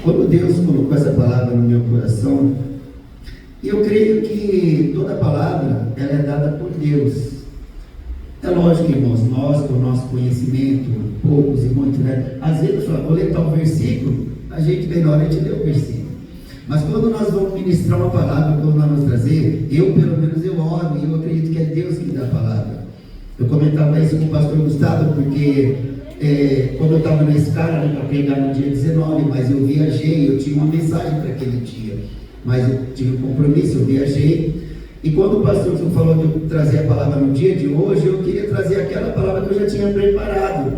Quando Deus colocou essa palavra no meu coração, eu creio que toda palavra ela é dada por Deus. É lógico, irmãos, nós, com o nosso conhecimento, poucos e muitos, né? Às vezes, vou ler tal versículo, a gente vem na hora de ler o versículo. Mas quando nós vamos ministrar uma palavra, quando nós vamos trazer, pelo menos eu oro, e eu acredito que é Deus que dá a palavra. Eu comentava isso com o pastor Gustavo, porque quando eu estava na escala, para pregar no dia 19, mas eu viajei, eu tinha uma mensagem para aquele dia, mas eu tive um compromisso, eu viajei. E quando o pastor falou de eu trazer a palavra no dia de hoje, eu queria trazer aquela palavra que eu já tinha preparado.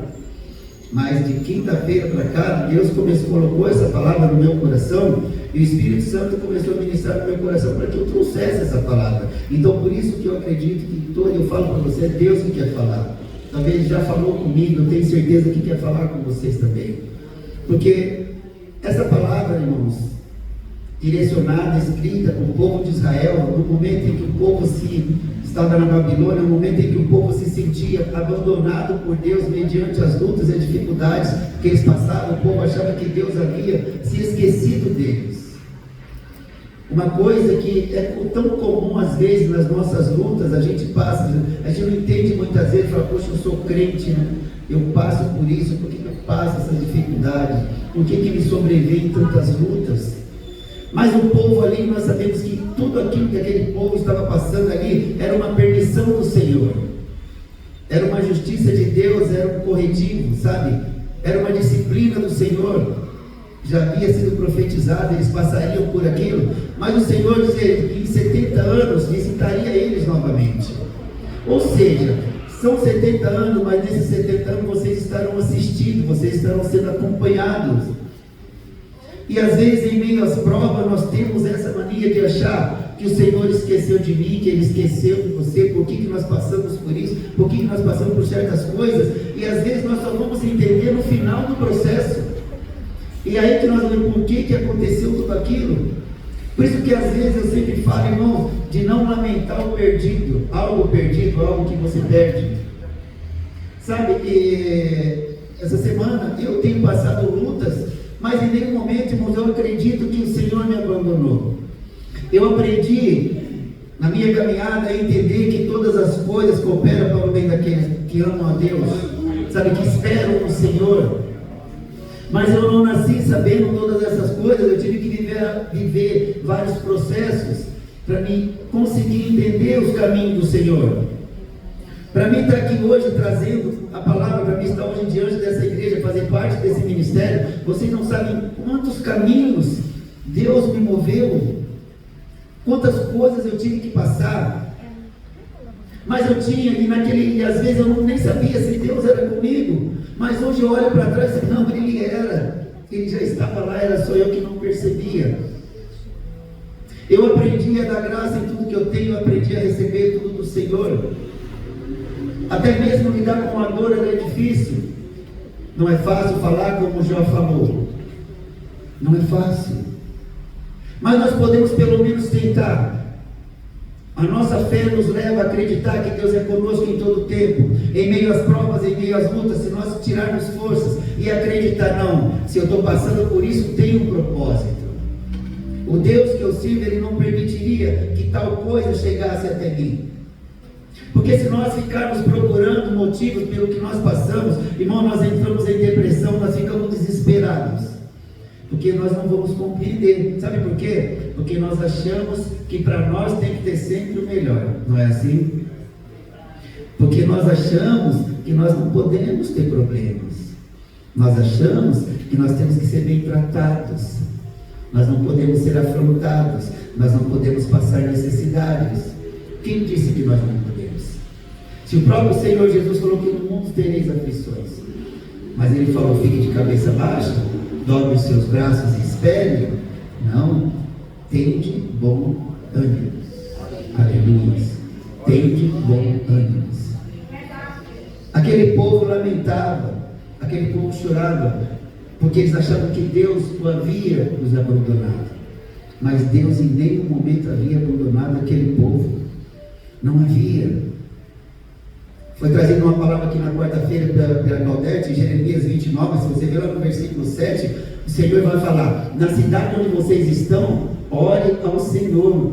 Mas de quinta-feira para cá, Deus colocou essa palavra no meu coração, e o Espírito Santo começou a ministrar no meu coração para que eu trouxesse essa palavra. Então, por isso que eu acredito que eu falo para você, é Deus que quer falar. Talvez Ele já falou comigo, eu tenho certeza que quer falar com vocês também. Porque essa palavra, irmãos, direcionada, escrita para o povo de Israel, no momento em que o povo estava na Babilônia, no momento em que o povo se sentia abandonado por Deus mediante as lutas e dificuldades que eles passavam, o povo achava que Deus havia se esquecido deles. Uma coisa que é tão comum às vezes nas nossas lutas, a gente não entende muitas vezes, fala, poxa, eu sou crente, né? Eu passo por isso, por que eu passo essas dificuldades? Por que me sobrevêm tantas lutas? Mas o povo ali, nós sabemos que tudo aquilo que aquele povo estava passando ali era uma permissão do Senhor, era uma justiça de Deus, era um corretivo, sabe? Era uma disciplina do Senhor. Já havia sido profetizado, eles passariam por aquilo, mas o Senhor dizia que em 70 anos visitaria eles novamente. Ou seja, são 70 anos, mas nesses 70 anos vocês estarão assistindo, vocês estarão sendo acompanhados. E às vezes, em meio às provas, nós temos essa mania de achar que o Senhor esqueceu de mim, que Ele esqueceu de você, por que nós passamos por isso, por que nós passamos por certas coisas, e às vezes nós só vamos entender no final do processo. E aí que nós vemos por que aconteceu tudo aquilo. Por isso que às vezes eu sempre falo, irmão, de não lamentar o perdido, algo que você perde. Sabe, essa semana eu tenho passado lutas, mas em nenhum momento, irmãos, eu acredito que o Senhor me abandonou. Eu aprendi na minha caminhada a entender que todas as coisas cooperam para o bem daqueles que amam a Deus, sabe, que esperam no Senhor. Mas eu não nasci sabendo todas essas coisas, eu tive que viver vários processos para mim conseguir entender os caminhos do Senhor. Para mim estar aqui hoje trazendo a palavra, para mim estar hoje diante dessa igreja, fazer parte desse ministério, vocês não sabem quantos caminhos Deus me moveu, quantas coisas eu tive que passar. Mas eu tinha, e às vezes eu nem sabia se Deus era comigo. Mas hoje eu olho para trás e digo, não, Ele já estava lá, era só eu que não percebia. Eu aprendi a dar graça em tudo que eu tenho, eu aprendi a receber tudo do Senhor. Até mesmo lidar com a dor é difícil. Não é fácil falar como Jó falou. Não é fácil. Mas nós podemos pelo menos tentar. A nossa fé nos leva a acreditar que Deus é conosco em todo o tempo, em meio às provas, em meio às lutas. Se nós tirarmos forças e acreditar, não, se eu estou passando por isso, tem um propósito. O Deus que eu sirvo, Ele não permitiria que tal coisa chegasse até mim. Porque se nós ficarmos procurando motivos pelo que nós passamos, irmão, nós entramos em depressão, nós ficamos desesperados. Porque nós não vamos compreender. Sabe por quê? Porque nós achamos que para nós tem que ter sempre o melhor. Não é assim? Porque nós achamos que nós não podemos ter problemas. Nós achamos que nós temos que ser bem tratados. Nós não podemos ser afrontados. Nós não podemos passar necessidades. Quem disse que nós não podemos? Se o próprio Senhor Jesus falou que no mundo tereis aflições, mas Ele falou, fique de cabeça baixa, dobre os seus braços e espere. Não, tende bom ânimo. Aleluia. Tende bom ânimo. Aquele povo lamentava, aquele povo chorava, porque eles achavam que Deus o havia nos abandonado. Mas Deus em nenhum momento havia abandonado aquele povo. Não havia. Foi trazida uma palavra aqui na quarta-feira pela Claudete, em Jeremias 29, se você ver lá no versículo 7, O Senhor vai falar: na cidade onde vocês estão, ore ao Senhor,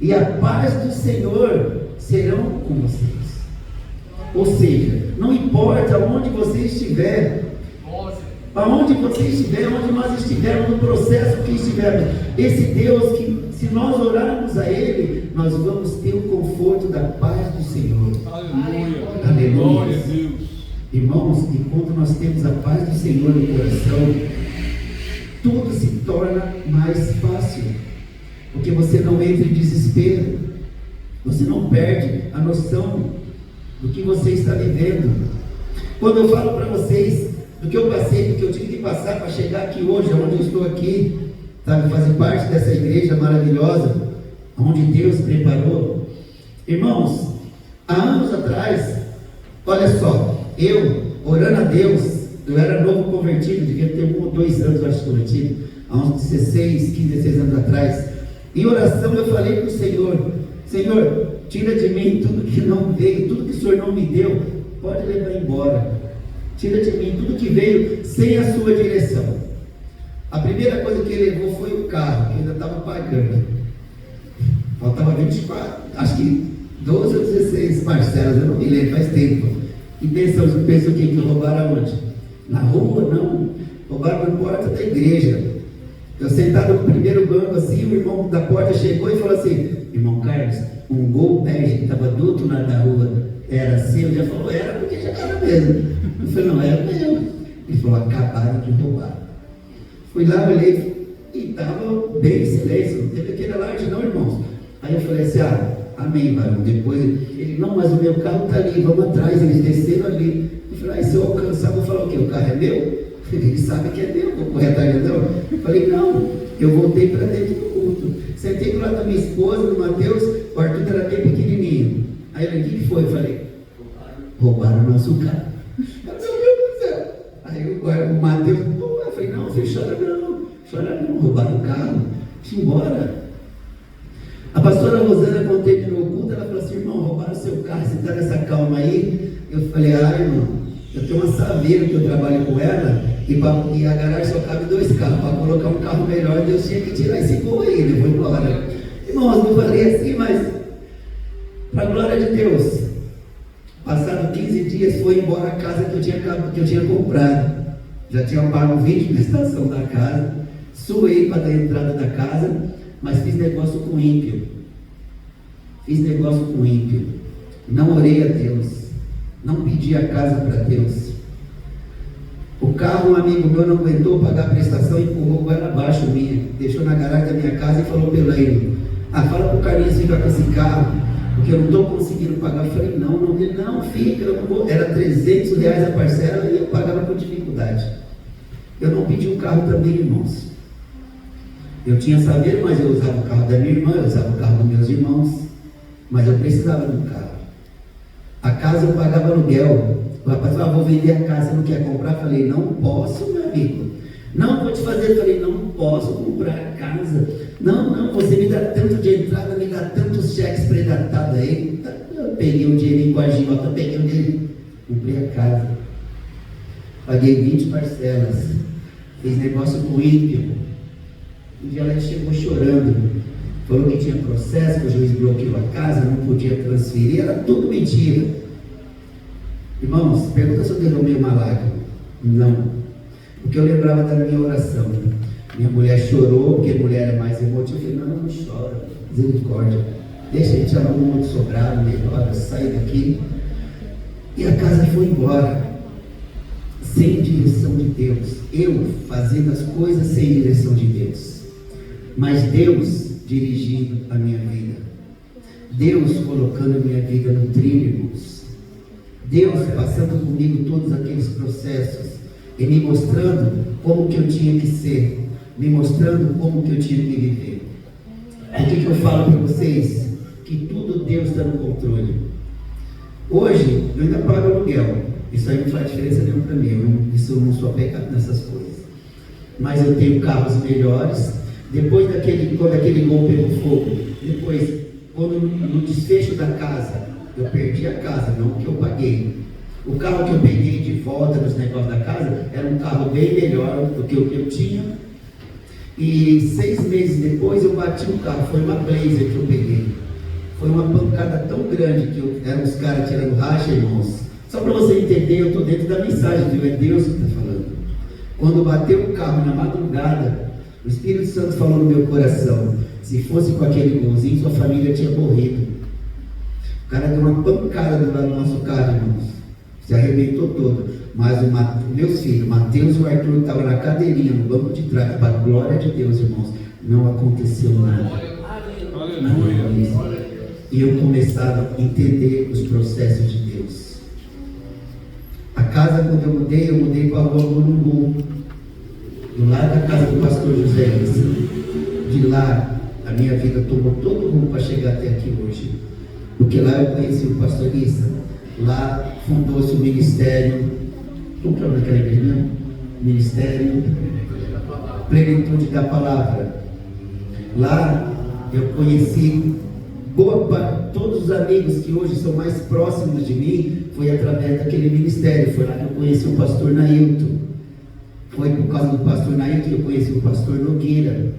e a paz do Senhor serão com vocês. Ou seja, não importa onde você estiver, aonde você estiver, onde nós estivermos, no processo que estivermos, esse Deus que, se nós orarmos a Ele, nós vamos ter o conforto da paz do Senhor. Aleluia. Aleluia. Glória a Deus. Irmãos, enquanto nós temos a paz do Senhor no coração, tudo se torna mais fácil, porque você não entra em desespero, você não perde a noção do que você está vivendo. Quando eu falo para vocês do que eu passei, do que eu tive que passar para chegar aqui hoje, onde eu estou aqui, sabe, fazer parte dessa igreja maravilhosa, onde Deus preparou. Irmãos, há anos atrás, olha só, eu orando a Deus, eu era novo convertido, devia ter 1 ou 2 anos, eu acho, convertido, há uns 16, 15, 16 anos atrás. Em oração eu falei para o Senhor: Senhor, tira de mim tudo que não veio, tudo que o Senhor não me deu, pode levar embora. Tira de mim tudo que veio sem a sua direção. A primeira coisa que ele levou foi o carro, que eu ainda estava pagando. Faltava 24, acho que 12 ou 16 parcelas, eu não me lembro, faz tempo. E pensou o que roubaram aonde? Na rua? Não, roubaram na porta da igreja. Eu sentado no primeiro banco assim, o irmão da porta chegou e falou assim: irmão Carlos, um Gol bege que estava do outro lado da rua era seu? Já falou: era, porque já era mesmo. Eu falei: não, era meu. Ele falou: acabaram de roubar. Fui lá, olhei e estava bem em silêncio, não teve aquele alarde não, irmãos. Aí eu falei assim: amém, varão. Depois ele: não, mas o meu carro está ali, vamos atrás. Eles desceram ali. Eu falei: se eu alcançar, vou falar o quê? O carro é meu? Ele sabe que é meu, vou correr atrás não. Eu falei: não. Eu voltei para dentro do culto. Sentei do lado da minha esposa, do Mateus. O Arthur era bem pequenininho. Aí ele: o que foi? Eu falei: roubaram o nosso carro. Meu Deus do céu. Aí o Mateus: eu falei: não, você chora não, roubaram o carro. Deixa embora. A pastora Rosana, quando terminou o culto, ela falou assim: irmão, roubaram o seu carro, você está nessa calma aí? Eu falei: irmão, eu tenho uma saveira que eu trabalho com ela, e a garagem só cabe 2 carros. Para colocar um carro melhor, Deus tinha que tirar esse gol aí, ele foi embora. Irmãos, não falei assim, mas para a glória de Deus, passado 15 dias, foi embora a casa que eu tinha comprado. Já tinha pago 20 prestação da casa, suei para dar a entrada da casa, mas fiz negócio com ímpio. Não orei a Deus, não pedi a casa para Deus. O carro, um amigo meu não aguentou pagar a prestação, empurrou com ela abaixo minha, deixou na garagem da minha casa e falou pelo Elaine: fala para o Carlinhos ficar com esse carro, porque eu não estou conseguindo pagar. Eu falei: não, fica, eu não vou. Era R$300 a parcela e eu pagava com dificuldade. Eu não pedi um carro também, irmãos. Eu tinha saber, mas eu usava o carro da minha irmã, eu usava o carro dos meus irmãos, mas eu precisava de um carro. A casa eu pagava aluguel. O rapaz falou: vou vender a casa, você não quer comprar? Eu falei: não posso, meu amigo. Não, vou te fazer. Eu falei: não posso comprar a casa. Não, você me dá tanto de entrada, me dá tantos cheques predatados aí. Eu peguei um dinheirinho com a agiota, peguei um dinheirinho, comprei a casa. Paguei 20 parcelas. Fiz negócio com o ímpio. Um dia ela chegou chorando. Falou que tinha processo, que o juiz bloqueou a casa, não podia transferir. Era tudo mentira. Irmãos, pergunta se eu derramei uma lágrima. Não. Porque eu lembrava da minha oração. Minha mulher chorou, porque a mulher é mais emotiva. Eu falei: não chora, misericórdia. Deixa a gente arrumar um outro sobrado, melhor, sair daqui. E a casa foi embora. Sem direção de Deus. Eu fazendo as coisas sem direção de Deus. Mas Deus dirigindo a minha vida. Deus colocando a minha vida no trilho, irmãos. Deus passando comigo todos aqueles processos e me mostrando como que eu tinha que ser, me mostrando como que eu tinha que viver. Por que eu falo para vocês que tudo Deus está no controle? Hoje eu ainda pago aluguel, isso aí não faz diferença nenhuma para mim, eu não sou apegado nessas coisas, mas eu tenho carros melhores. Depois quando aquele gol pegou fogo, depois quando no desfecho da casa, eu perdi a casa, não que eu paguei, O carro que eu peguei de volta nos negócios da casa era um carro bem melhor do que o que eu tinha. E 6 meses depois eu bati o carro, foi uma Blazer que eu peguei. Foi uma pancada tão grande que eram os caras tirando racha, irmãos. Só para você entender, eu estou dentro da mensagem, viu? É Deus que está falando. Quando bateu o carro na madrugada, o Espírito Santo falou no meu coração: se fosse com aquele golzinho, sua família tinha morrido. O cara deu uma pancada do lado do nosso carro, irmãos. Se arrebentou todo. Mas meus filhos, Mateus e o Arthur, estavam na cadeirinha, no banco de trás, para a glória de Deus, irmãos. Não aconteceu nada. Aleluia. E eu começava a entender os processos de Deus. A casa, quando eu mudei para a rua Morumbu, do lado da casa do pastor José. De lá, a minha vida tomou todo o rumo para chegar até aqui hoje. Porque lá eu conheci o pastor Issa. Lá fundou-se o ministério. Como que é naquela igreja? Ministério Plenitude da Palavra. Lá eu conheci boa parte, todos os amigos que hoje são mais próximos de mim, foi através daquele ministério. Foi lá que eu conheci o pastor Nailton. Foi por causa do pastor Nailton que eu conheci o pastor Nogueira.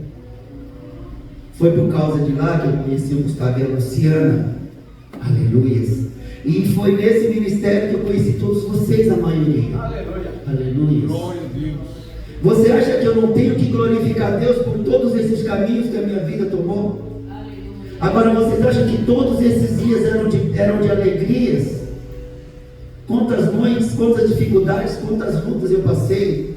Foi por causa de lá que eu conheci o Gustavo e a Luciana. Aleluia. E foi nesse ministério que eu conheci todos vocês, a maioria. Aleluia. Aleluia. Glória a Deus. Você acha que eu não tenho que glorificar Deus por todos esses caminhos que a minha vida tomou? Agora, vocês acham que todos esses dias eram de alegrias? Quantas noites, quantas dificuldades, quantas lutas eu passei?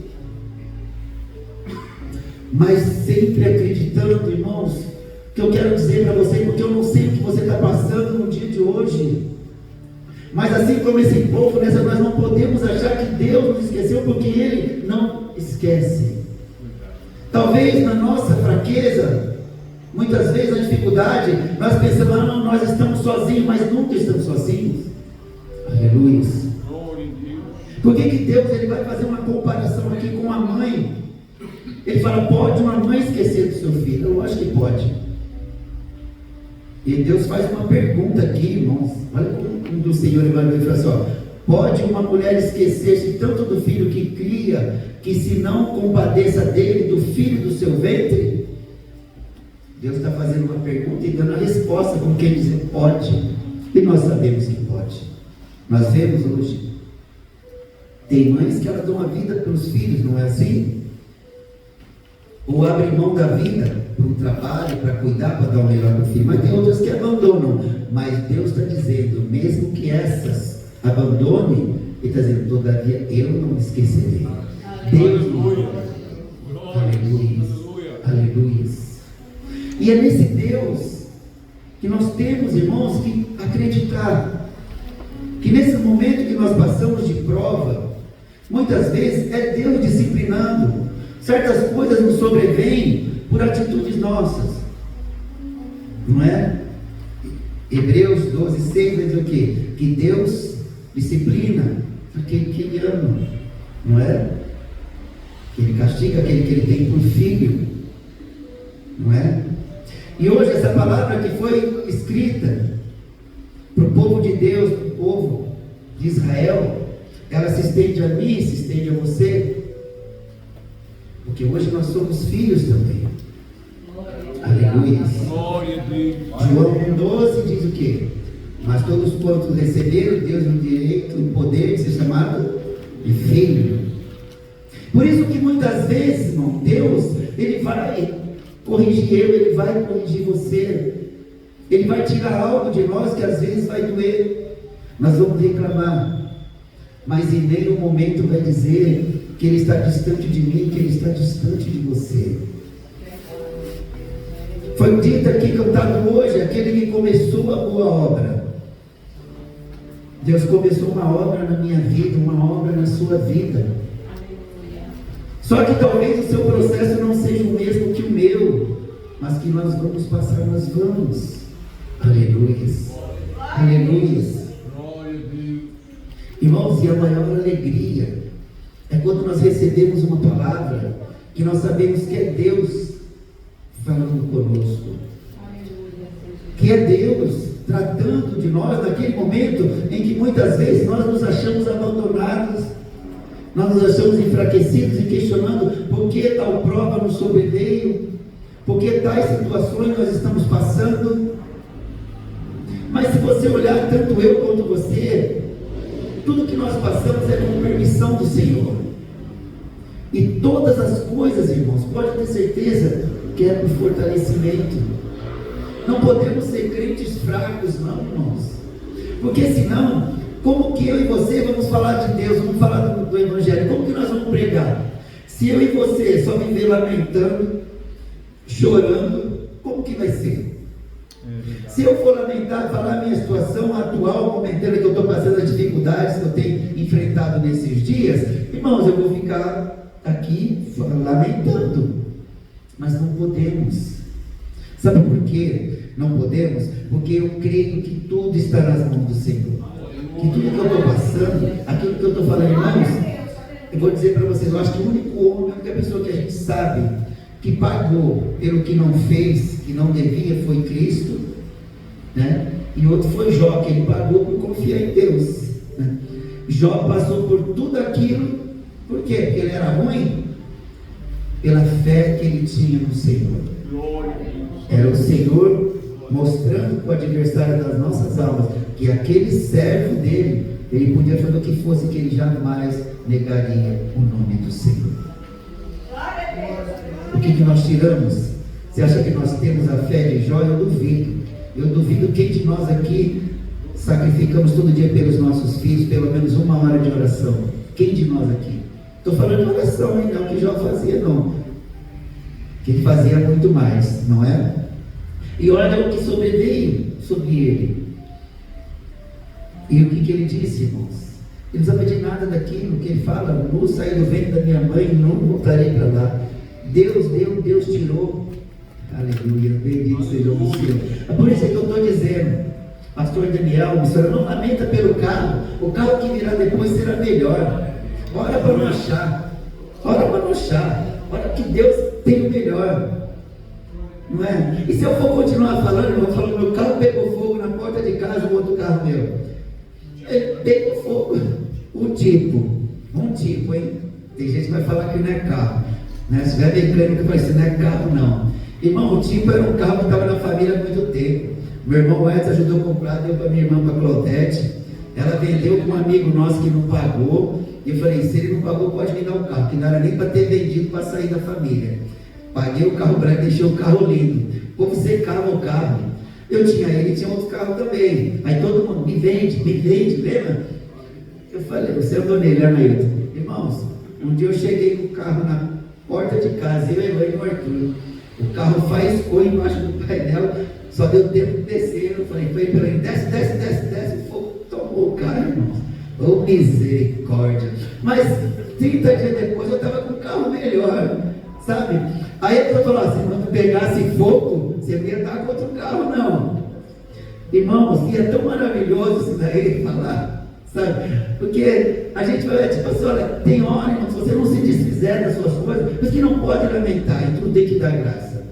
Mas sempre acreditando, irmãos, que eu quero dizer para você, porque eu não sei o que você está passando no dia de hoje. Mas assim como esse povo, nós não podemos achar que Deus nos esqueceu, porque Ele não esquece. Talvez na nossa fraqueza, muitas vezes na dificuldade, nós pensamos: não, nós estamos sozinhos, mas nunca estamos sozinhos. Aleluia. Por que Deus ele vai fazer uma comparação aqui com a mãe? Ele fala: pode uma mãe esquecer do seu filho? Eu acho que pode. E Deus faz uma pergunta aqui, irmãos. Olha como o Senhor vai ver e fala assim: ó, pode uma mulher esquecer-se tanto do filho que cria, que se não compadeça dele, do filho do seu ventre? Deus está fazendo uma pergunta e dando a resposta, como quem diz: pode. E nós sabemos que pode. Nós vemos hoje, tem mães que elas dão a vida pelos filhos, não é assim? Ou abrem mão da vida para um trabalho, para cuidar, para dar o melhor para o filho. Mas tem outras que abandonam. Mas Deus está dizendo: mesmo que essas abandonem, Ele está dizendo: todavia eu não me esquecerei. Deus não. Aleluia. Aleluia. E é nesse Deus que nós temos, irmãos, que acreditar. Que nesse momento que nós passamos de prova, muitas vezes é Deus disciplinando. Certas coisas nos sobrevêm por atitudes nossas, não é? Hebreus 12:6 vai dizer o quê? Que Deus disciplina aquele que Ele ama, não é? Que Ele castiga aquele que Ele tem por filho, não é? E hoje essa palavra que foi escrita para o povo de Deus, para o povo de Israel, ela se estende a mim, se estende a você. Porque hoje nós somos filhos também. Aleluia. João 1,12 diz o quê? Mas todos quantos receberam, Deus o direito, o poder de ser chamado de filho. Por isso que muitas vezes, irmão, Deus, Ele vai corrigir Ele vai corrigir você. Ele vai tirar algo de nós que às vezes vai doer. Nós vamos reclamar. Mas em nenhum momento vai dizer que Ele está distante de mim, que Ele está distante de você. Foi dito aqui, cantado hoje, aquele que começou a boa obra. Deus começou uma obra na minha vida, uma obra na sua vida. Só que talvez o seu processo não seja o mesmo que o meu, mas que nós vamos passar, nós vamos. Aleluia. Aleluia. Irmãos, e a maior alegria é quando nós recebemos uma palavra que nós sabemos que é Deus falando conosco. Que é Deus tratando de nós naquele momento em que muitas vezes nós nos achamos abandonados, nós nos achamos enfraquecidos e questionando por que tal prova nos sobreveio, por que tais situações nós estamos passando. Mas se você olhar, tanto eu quanto você, tudo que nós passamos é com permissão do Senhor. E todas as coisas, irmãos, pode ter certeza que é por fortalecimento. Não podemos ser crentes fracos, não, irmãos. Porque senão, como que eu e você vamos falar de Deus, vamos falar do Evangelho? Como que nós vamos pregar? Se eu e você só viver lamentando, chorando, como que vai ser? Se eu for lamentar, falar a minha situação atual, momentânea, que eu estou passando, as dificuldades que eu tenho enfrentado nesses dias, irmãos, eu vou ficar aqui lamentando. Mas não podemos. Sabe por quê? Não podemos? Porque eu creio que tudo está nas mãos do Senhor. Que tudo que eu estou passando, aquilo que eu estou falando, irmãos, eu vou dizer para vocês, eu acho que o único homem, a única pessoa que a gente sabe que pagou pelo que não fez, que não devia, foi Cristo, né? E outro foi Jó, que ele pagou por confiar em Deus, né? Jó passou por tudo aquilo, por quê? Porque ele era ruim? Pela fé que ele tinha no Senhor. Era o Senhor mostrando para o adversário das nossas almas que aquele servo dele, ele podia fazer o que fosse, que ele jamais negaria o nome do Senhor. O que nós tiramos? Você acha que nós temos a fé de Jó? Eu duvido. Eu duvido quem de nós aqui sacrificamos todo dia pelos nossos filhos, pelo menos 1 hora de oração. Quem de nós aqui? Estou falando de oração, hein? Não que Jó fazia, não. Que ele fazia muito mais, não é? E olha o que sobreveio sobre ele. E o que ele disse, irmãos? Ele não sabe de nada daquilo que ele fala. Nu saí do ventre da minha mãe, não voltarei para lá. Deus deu, Deus tirou. Aleluia, bendito seja o Senhor. É por isso que eu estou dizendo, pastor Daniel, missionário, não lamenta pelo carro. O carro que virá depois será melhor. Ora para não achar. Ora para não achar. Ora que Deus tem o melhor. Não é? E se eu for continuar falando, eu vou falando, meu carro pegou fogo na porta de casa, o outro carro meu. Ele pegou fogo. Um tipo, hein? Tem gente que vai falar que não é carro, né? Se tiver mecânico, vai ser, não é carro, não. Irmão, o tipo era um carro que estava na família há muito tempo. Meu irmão Edson ajudou a comprar, deu para minha irmã, para Claudete. Ela vendeu com um amigo nosso que não pagou. E eu falei, se ele não pagou, pode me dar o carro, que não era nem para ter vendido para sair da família. Paguei o carro branco, deixei o carro lindo. O povo secava o carro. Eu tinha ele, tinha outro carro também. Aí todo mundo, me vende, lembra? Eu falei, você andou nele, Arnailton. Irmãos, um dia eu cheguei com o carro na porta de casa, eu, Eloy e o Arthur. O carro faiscou embaixo do painel, só deu tempo de descer. Eu falei, foi pelo desce, o fogo tomou o carro, irmãos. Oh, misericórdia. Mas 30 dias depois eu estava com um carro melhor, sabe? Aí ele falou assim, quando pegasse fogo, você não ia estar com outro carro, não. Irmãos, e é tão maravilhoso isso daí falar, sabe? Porque a gente vai, tipo assim, olha, tem hora, irmãos, se você não se desfizer das suas coisas, mas que não pode lamentar, e tudo tem que dar graça.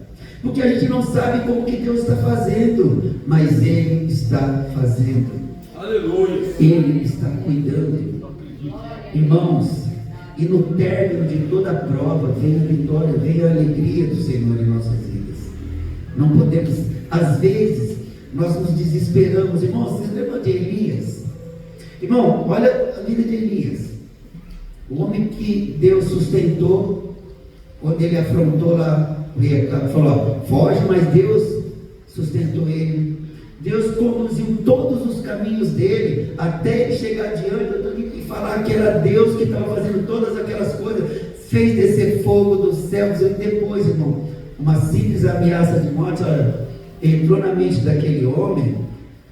Porque a gente não sabe como que Deus está fazendo, mas Ele está fazendo. Aleluia. Ele está cuidando. Irmãos, e no término de toda a prova, vem a vitória, vem a alegria do Senhor em nossas vidas. Não podemos, às vezes, nós nos desesperamos. Irmãos, vocês lembram de Elias? Irmão, olha a vida de Elias. O homem que Deus sustentou, quando ele afrontou lá, falou, foge, mas Deus sustentou ele. Deus conduziu todos os caminhos dele, até ele chegar adiante e falar que era Deus que estava fazendo todas aquelas coisas, fez descer fogo dos céus. E depois, irmão, uma simples ameaça de morte, olha, entrou na mente daquele homem,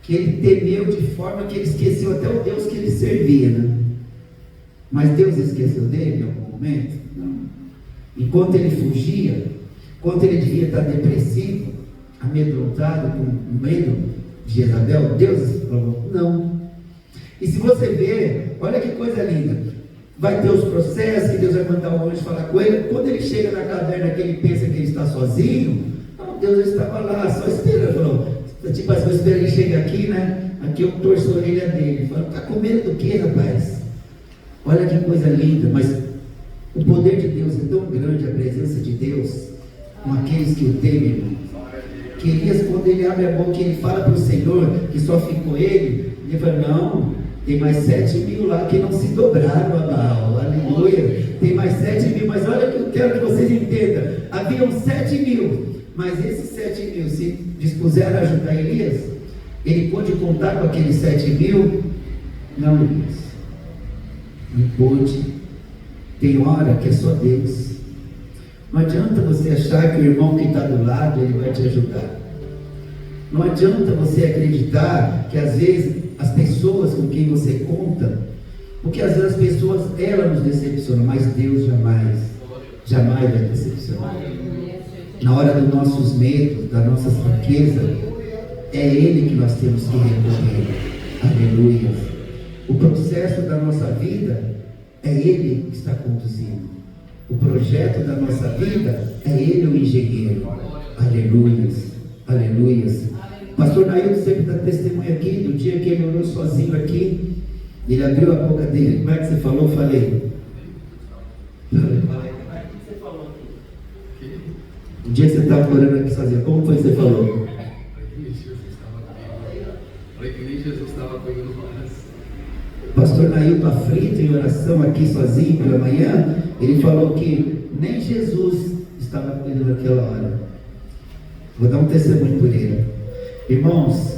que ele temeu de forma que ele esqueceu até o Deus que ele servia, né? Mas Deus esqueceu dele em algum momento? Não. Enquanto ele fugia, enquanto ele devia estar depressivo, amedrontado, com medo de Jezabel, Deus falou, não. E se você ver, olha que coisa linda, vai ter os processos, que Deus vai mandar o anjo falar com ele. Quando ele chega na caverna, que ele pensa que ele está sozinho, não, Deus estava lá, só esperando. Falou, Tipo, às vezes ele chega aqui, né? Aqui eu torço a orelha dele. Fala, tá com medo do quê, rapaz? Olha que coisa linda, mas o poder de Deus é tão grande, a presença de Deus, com aqueles que o temem, irmão. Que Elias, quando ele abre a boca e ele fala para o Senhor que só ficou ele fala, não, tem mais 7.000 lá que não se dobraram a Baal, aleluia. Tem mais 7.000, mas olha que eu quero que vocês entendam. Haviam 7.000, mas esses 7.000 se dispuseram a ajudar Elias. Ele pôde contar com aqueles 7.000? Não, Elias. Não pôde. Tem hora que é só Deus. Não adianta você achar que o irmão que está do lado, ele vai te ajudar. Não adianta você acreditar que às vezes as pessoas com quem você conta, porque às vezes as pessoas, elas nos decepcionam, mas Deus jamais vai decepcionar. Na hora dos nossos medos, da nossa fraqueza, é Ele que nós temos que recorrer. Aleluia. O processo da nossa vida é Ele que está conduzindo. O projeto da nossa vida é Ele o engenheiro. Aleluias. Aleluias. Pastor Nailton sempre dá testemunho aqui do dia que ele orou sozinho aqui. Ele abriu a boca dele. Como é que você falou? Falei. Como é que você falou aqui? O dia que você estava orando aqui sozinho, como foi que você falou? Pastor Nailton aflito em oração aqui sozinho pela manhã, ele falou que nem Jesus estava com ele naquela hora. Vou dar um testemunho por ele. Irmãos,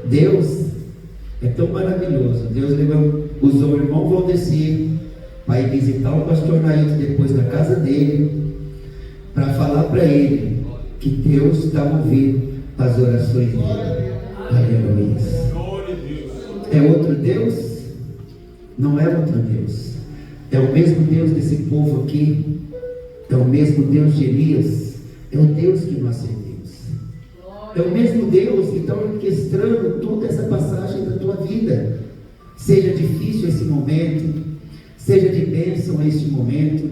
Deus é tão maravilhoso. Deus usou o irmão Valdeci para ir visitar o pastor Nailton depois na casa dele, para falar para ele que Deus estava ouvindo as orações dele. Aleluia. É outro Deus? Não é outro Deus. É o mesmo Deus desse povo aqui. É o mesmo Deus de Elias. É o Deus que nós servimos. É o mesmo Deus que está orquestrando toda essa passagem da tua vida. Seja difícil esse momento, seja de bênção este momento,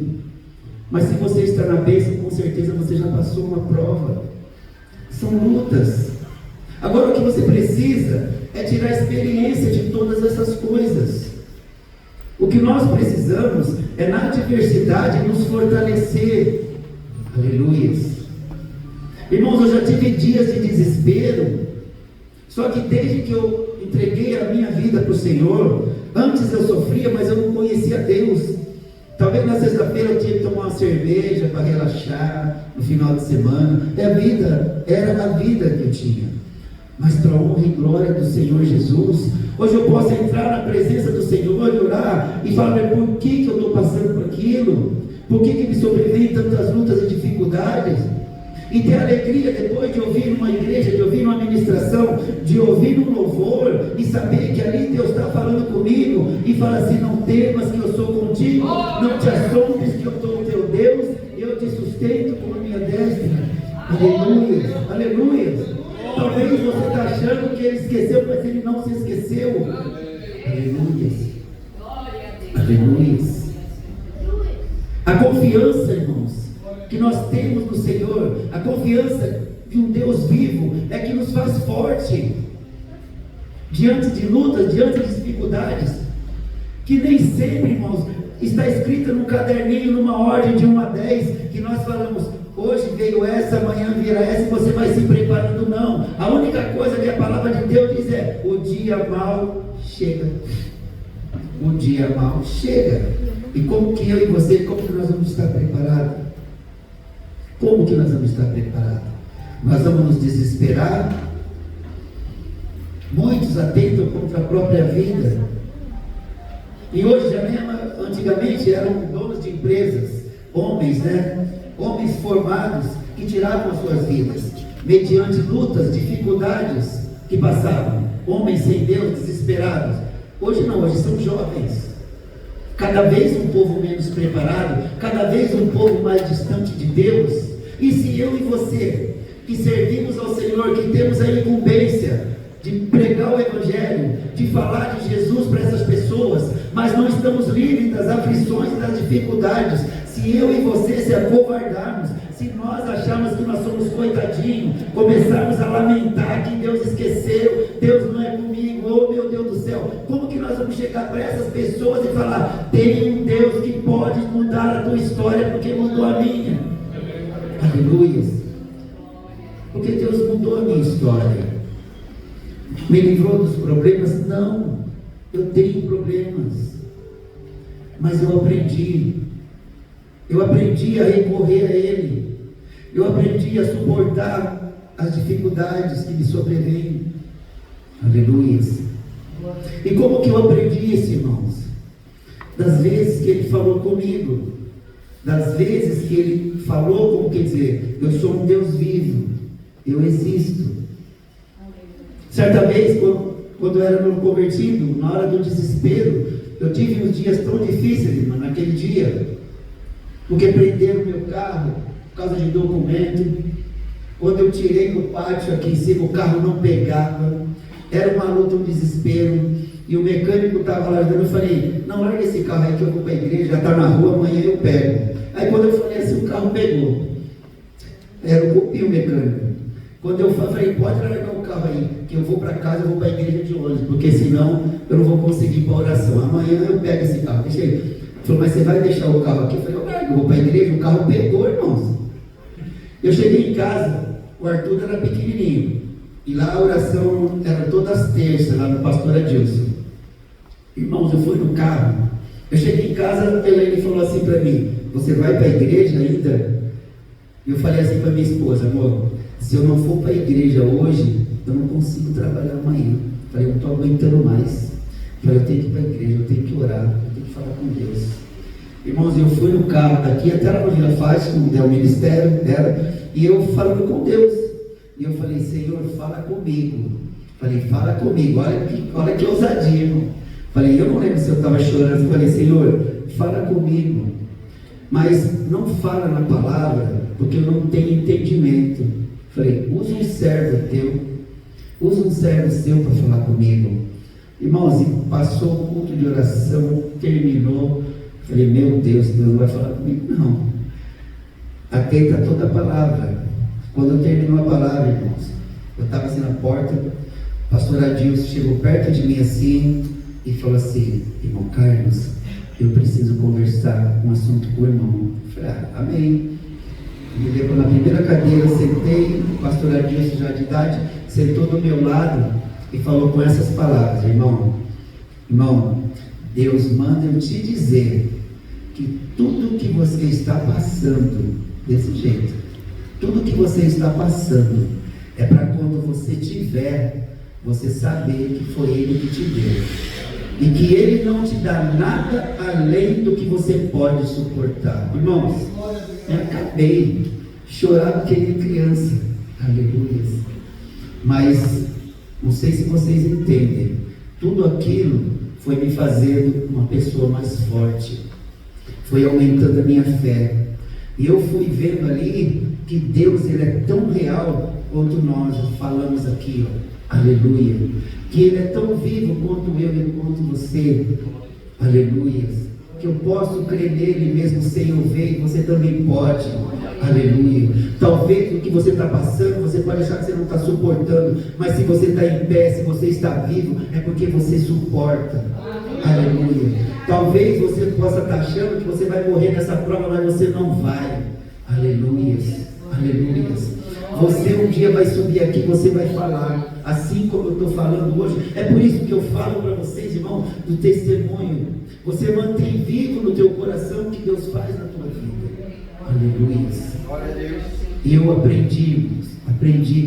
mas se você está na bênção, com certeza você já passou uma prova. São lutas. Agora o que você precisa é tirar a experiência de todas essas coisas. O que nós precisamos é na adversidade nos fortalecer. Aleluia. Irmãos, eu já tive dias de desespero, só que desde que eu entreguei a minha vida para o Senhor, antes eu sofria, mas eu não conhecia Deus. Talvez na sexta-feira eu tinha que tomar uma cerveja para relaxar, no final de semana, era a vida que eu tinha. Mas para a honra e glória do Senhor Jesus, hoje eu posso entrar na presença do Senhor e orar e falar, por que eu estou passando por aquilo? Por que me sobrevêm tantas lutas e dificuldades? E ter alegria depois de ouvir numa igreja, de ouvir numa ministração, de ouvir num louvor, e saber que ali Deus está falando comigo, e fala assim, não temas que eu sou contigo, não te assombres que eu sou o teu Deus, eu te sustento com a minha destra. Aleluia, aleluia. Talvez você está achando que ele esqueceu, mas ele não se esqueceu. Aleluia, aleluia. A confiança, irmãos, que nós temos no Senhor, a confiança de um Deus vivo, é que nos faz forte diante de lutas, diante de dificuldades, que nem sempre, irmãos, está escrita num caderninho, numa ordem de 1 a 10, que nós falamos, hoje veio essa, amanhã virá essa, e você vai se preparando. Não, a única coisa que a palavra de Deus diz é, o dia mau chega. O dia mau chega. E como que eu e você, como que nós vamos estar preparados? Como que nós vamos estar preparados? Nós vamos nos desesperar? Muitos atentam contra a própria vida. E hoje já nem, antigamente eram donos de empresas, homens, né? Homens formados que tiravam as suas vidas, mediante lutas, dificuldades que passavam. Homens sem Deus, desesperados. Hoje não, hoje são jovens. Cada vez um povo menos preparado, cada vez um povo mais distante de Deus. E se eu e você, que servimos ao Senhor, que temos a incumbência de pregar o Evangelho, de falar de Jesus para essas pessoas, mas não estamos livres das aflições e das dificuldades, se eu e você se acovardarmos, Se nós acharmos que nós somos coitadinhos, começarmos a lamentar que Deus esqueceu, Deus não é comigo, oh meu Deus do céu, como que nós vamos chegar para essas pessoas e falar: tem um Deus que pode mudar a tua história porque mudou a minha? Aleluia. Porque Deus mudou a minha história. Me livrou dos problemas? Não, eu tenho problemas, mas eu aprendi a recorrer a Ele, eu aprendi a suportar as dificuldades que me sobrevêm. Aleluia. E como que eu aprendi isso, irmãos? Das vezes que Ele falou comigo, das vezes que Ele falou, como quer dizer, eu sou um Deus vivo, eu existo. Certa vez, quando eu era novo convertido, na hora do desespero, eu tive uns dias tão difíceis, irmão, naquele dia, porque prenderam meu carro por causa de documento. Quando eu tirei no pátio aqui em cima, o carro não pegava, era uma luta, um desespero, e o mecânico estava lá ajudando. Eu falei: não, larga esse carro aí que eu vou para a igreja, já está na rua, amanhã eu pego. Aí quando eu falei assim, o carro pegou. Era o cupim, o mecânico. Quando eu falei: pode largar o carro aí, que eu vou para casa, eu vou para a igreja de ônibus, porque senão eu não vou conseguir ir para a oração. Amanhã eu pego esse carro. Deixa ele. Ele falou: mas você vai deixar o carro aqui? Eu falei: eu largo, eu vou para a igreja. O carro pegou, irmãos. Eu cheguei em casa, o Arthur era pequenininho, e lá a oração era todas as terças, lá no pastor Adilson. Irmãos, eu fui no carro, eu cheguei em casa, ele falou assim para mim: você vai para a igreja ainda? E eu falei assim para minha esposa: amor, se eu não for para a igreja hoje, eu não consigo trabalhar amanhã. Eu falei: eu não estou aguentando mais. Eu falei: eu tenho que ir para a igreja, eu tenho que orar, eu tenho que falar com Deus. Irmãos, eu fui no carro daqui até a Vila Fátima, onde é o ministério, e eu falando com Deus. E eu falei: Senhor, fala comigo. Falei: fala comigo, olha que ousadia, irmão. Falei: eu não lembro se eu estava chorando. Falei: Senhor, fala comigo. Mas não fala na palavra, porque eu não tenho entendimento. Falei: usa um servo teu, usa um servo seu para falar comigo. Irmãos, e passou o culto de oração, terminou. Falei: meu Deus, Deus não vai falar comigo, não. Atenta a toda a palavra. Quando terminou a palavra, irmãos, eu estava assim na porta, o pastor Adilson chegou perto de mim assim e falou assim: irmão Carlos, eu preciso conversar um assunto com o irmão. Eu falei: amém. Me levou na primeira cadeira, sentei, o pastor Adilson, já de idade, sentou do meu lado e falou com essas palavras: irmão, Deus manda eu te dizer que tudo que você está passando, desse jeito, tudo que você está passando, é para quando você tiver, você saber que foi Ele que te deu. E que Ele não te dá nada além do que você pode suportar. Irmãos, eu acabei chorando que nem criança. Aleluia. Mas, não sei se vocês entendem, tudo aquilo foi me fazendo uma pessoa mais forte, foi aumentando a minha fé, e eu fui vendo ali que Deus, Ele é tão real quanto nós falamos aqui, ó. Aleluia, que Ele é tão vivo quanto eu e quanto você. Aleluia, que eu posso crer nele mesmo sem eu ver, e você também pode. Aleluia. Talvez o que você está passando, você pode achar que você não está suportando, mas se você está em pé, se você está vivo, é porque você suporta. Aleluia. Talvez você possa estar achando que você vai morrer nessa prova, mas você não vai. Aleluia. Aleluia. Você um dia vai subir aqui, você vai falar, assim como eu estou falando hoje. É por isso que eu falo para vocês, irmão, do testemunho. Você mantém vivo no teu coração o que Deus faz na tua vida. Aleluia. E eu aprendi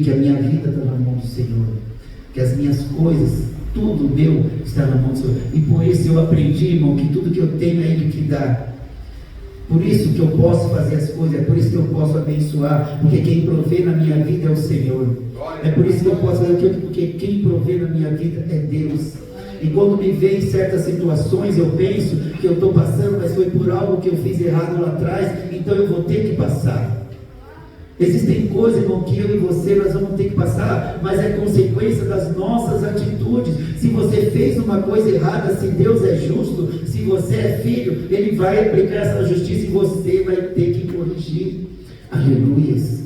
que a minha vida está na mão do Senhor, que as minhas coisas, tudo meu está na mão do Senhor. E por isso eu aprendi, irmão, que tudo que eu tenho é Ele que dá. Por isso que eu posso fazer as coisas, é por isso que eu posso abençoar, porque quem provê na minha vida é o Senhor. É por isso que eu posso fazer aquilo, porque quem provê na minha vida é Deus. E quando me vê em certas situações, eu penso que eu estou passando, mas foi por algo que eu fiz errado lá atrás, então eu vou ter que passar. Existem coisas, irmão, que eu e você nós vamos ter que passar, mas é consequência das nossas atitudes. Se você fez uma coisa errada, se Deus é justo, se você é filho, Ele vai aplicar essa justiça e você vai ter que corrigir. Aleluias.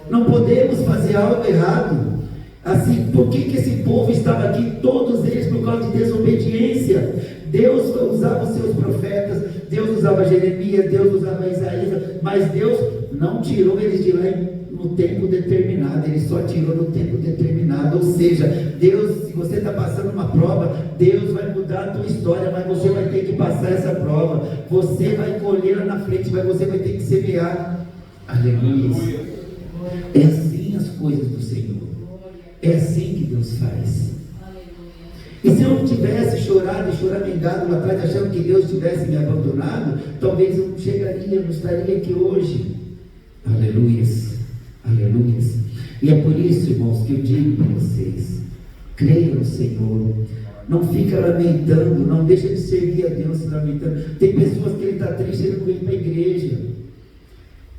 Não podemos fazer algo errado. Assim, por que esse povo estava aqui? Todos eles por causa de desobediência. Deus usava os seus profetas, Deus usava Jeremias, Deus usava Isaías, mas Deus não tirou eles de lá no tempo determinado, Ele só tirou no tempo determinado. Ou seja, Deus, se você está passando uma prova, Deus vai mudar a tua história, mas você vai ter que passar essa prova. Você vai colher lá na frente, mas você vai ter que semear. Aleluia. É assim as coisas do Senhor. É assim que Deus faz. E se eu não tivesse chorado e choramingado lá atrás, achando que Deus tivesse me abandonado, talvez eu não chegaria, não estaria aqui hoje. Aleluias, aleluias. E é por isso, irmãos, que eu digo para vocês: creia no Senhor. Não fica lamentando, não deixa de servir a Deus se lamentando. Tem pessoas que ele está triste, ele não vem para a igreja.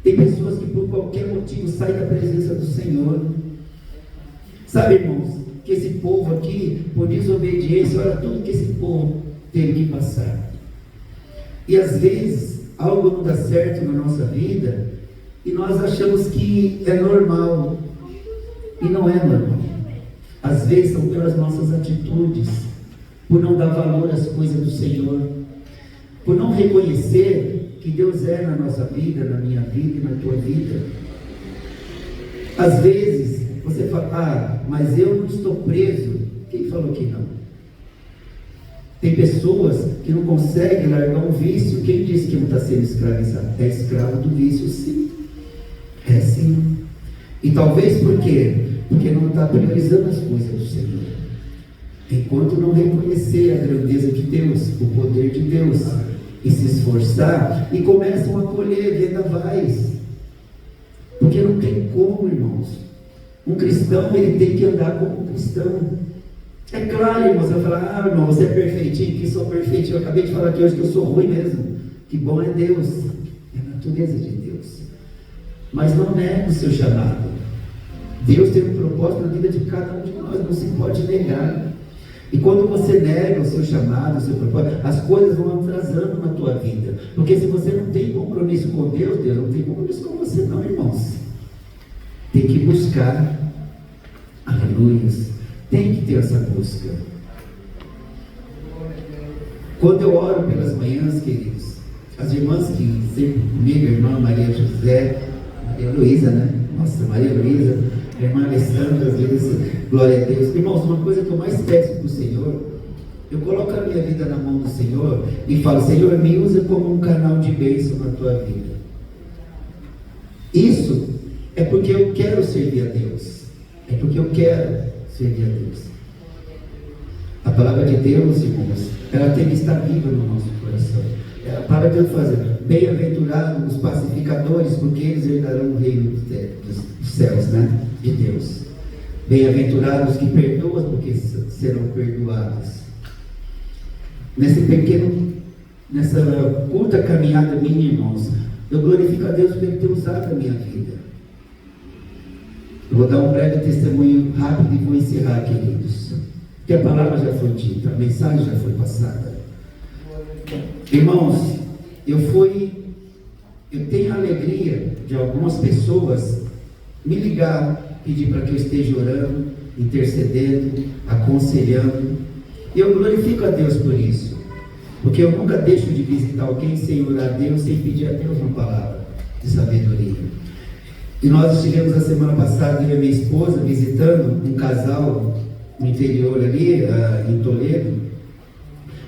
Tem pessoas que por qualquer motivo saem da presença do Senhor. Sabe, irmãos, que esse povo aqui, por desobediência, olha tudo que esse povo teve que passar. E às vezes, algo não dá certo na nossa vida, e nós achamos que é normal. E não é normal. Às vezes são pelas nossas atitudes, por não dar valor às coisas do Senhor, por não reconhecer que Deus é na nossa vida, na minha vida e na tua vida. Às vezes você fala: mas eu não estou preso. Quem falou que não? Tem pessoas que não conseguem largar um vício. Quem disse que não está sendo escravizado? É escravo do vício, sim. É sim. E talvez por quê? Porque não está priorizando as coisas do Senhor. Enquanto não reconhecer a grandeza de Deus, o poder de Deus, e se esforçar, e começam a colher vendavais. Porque não tem como, irmãos. Um cristão, ele tem que andar como um cristão. É claro, irmãos, você vai falar: irmão, você é perfeitinho, que sou perfeitinho. Eu acabei de falar aqui hoje que eu sou ruim mesmo. Que bom é Deus, é a natureza de Deus. Mas não nega o seu chamado. Deus tem um propósito na vida de cada um de nós, não se pode negar. E quando você nega o seu chamado, o seu propósito, as coisas vão atrasando na tua vida. Porque se você não tem compromisso com Deus, Deus não tem compromisso com você não, irmãos. Tem que buscar. Aleluia. Tem que ter essa busca. Quando eu oro pelas manhãs, queridos, as irmãs que sempre comigo, a irmã Maria José, Maria Luísa, né? Nossa, Maria Luísa, a irmã Alessandra, às vezes, glória a Deus. Irmãos, uma coisa que eu mais peço para o Senhor, eu coloco a minha vida na mão do Senhor e falo: Senhor, me usa como um canal de bênção na tua vida. Isso é porque eu quero servir a Deus. É porque eu quero servir a Deus. A palavra de Deus, irmãos, ela tem que estar viva no nosso coração. A palavra de Deus faz: bem-aventurados os pacificadores, porque eles herdarão o reino dos céus, né? De Deus. Bem-aventurados que perdoam, porque serão perdoados. Nessa curta caminhada minha, irmãos, eu glorifico a Deus por Ele ter usado a minha vida. Eu vou dar um breve testemunho rápido e vou encerrar, queridos. Porque a palavra já foi dita, a mensagem já foi passada. Irmãos, eu tenho a alegria de algumas pessoas me ligar, pedir para que eu esteja orando, intercedendo, aconselhando. E eu glorifico a Deus por isso. Porque eu nunca deixo de visitar alguém sem orar a Deus, sem pedir a Deus uma palavra de sabedoria. E nós estivemos a semana passada, eu e minha esposa, visitando um casal no interior ali, em Toledo,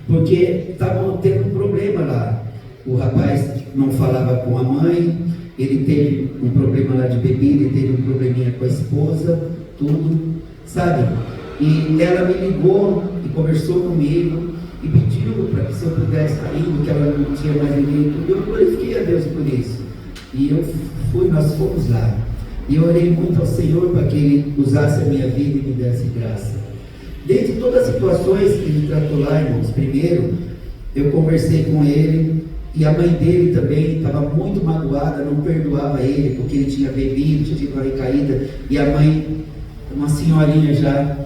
porque estavam tendo um problema lá. O rapaz não falava com a mãe, ele teve um problema lá de bebida, ele teve um probleminha com a esposa, tudo, sabe? E ela me ligou e conversou comigo e pediu para que se eu pudesse sair, que ela não tinha mais ninguém, tudo. Eu glorifiquei a Deus por isso. E nós fomos lá. E eu orei muito ao Senhor para que Ele usasse a minha vida e me desse graça. Dentre todas as situações que Ele tratou lá, irmãos, primeiro, eu conversei com ele, e a mãe dele também estava muito magoada, não perdoava ele, porque ele tinha bebido, tinha tido uma recaída, e a mãe, uma senhorinha já,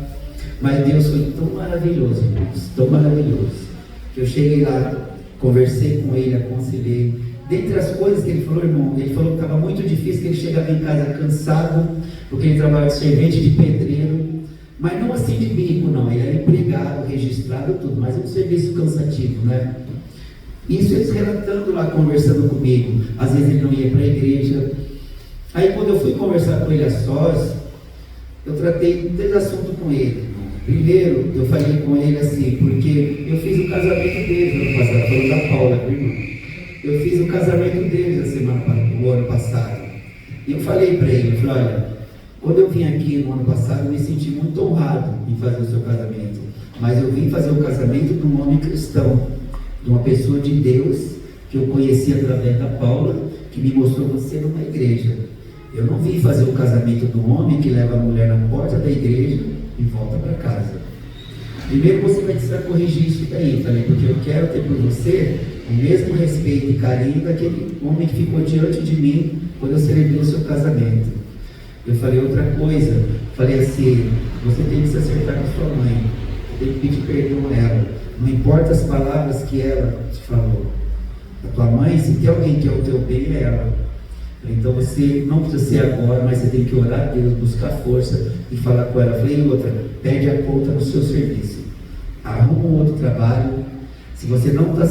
mas Deus foi tão maravilhoso, irmãos, tão maravilhoso, que eu cheguei lá, conversei com ele, aconselhei, dentre as coisas que ele falou, irmão, ele falou que estava muito difícil, que ele chegava em casa cansado, porque ele trabalhava de servente de pedreiro, mas não assim de bico, não. Ele era empregado, registrado, tudo, mas é um serviço cansativo, né? Isso eles relatando lá, conversando comigo. Às vezes ele não ia para a igreja. Aí quando eu fui conversar com ele a sós, eu tratei dois assuntos com ele. Primeiro, eu falei com ele assim, porque eu fiz o casamento deles no ano passado, falando da Paula, irmão. Eu fiz o casamento deles o ano passado. E eu falei para ele, eu falei, olha, quando eu vim aqui no ano passado, eu me senti muito honrado em fazer o seu casamento. Mas eu vim fazer o casamento de um homem cristão, de uma pessoa de Deus, que eu conheci através da Paula, que me mostrou você numa igreja. Eu não vim fazer o casamento de um homem que leva a mulher na porta da igreja e volta para casa. Primeiro você vai precisar corrigir isso daí, falei, porque eu quero ter por você o mesmo respeito e carinho daquele homem que ficou diante de mim quando eu celebrei o seu casamento. Eu falei outra coisa, falei assim, você tem que se acertar com a sua mãe, você tem que pedir perdão a ela, não importa as palavras que ela te falou. A tua mãe, se tem alguém que é o teu bem, é ela. Então você não precisa ser agora, mas você tem que orar a Deus, buscar força e falar com ela. Falei outra, pede a conta no seu serviço, arruma um outro trabalho. Se você não está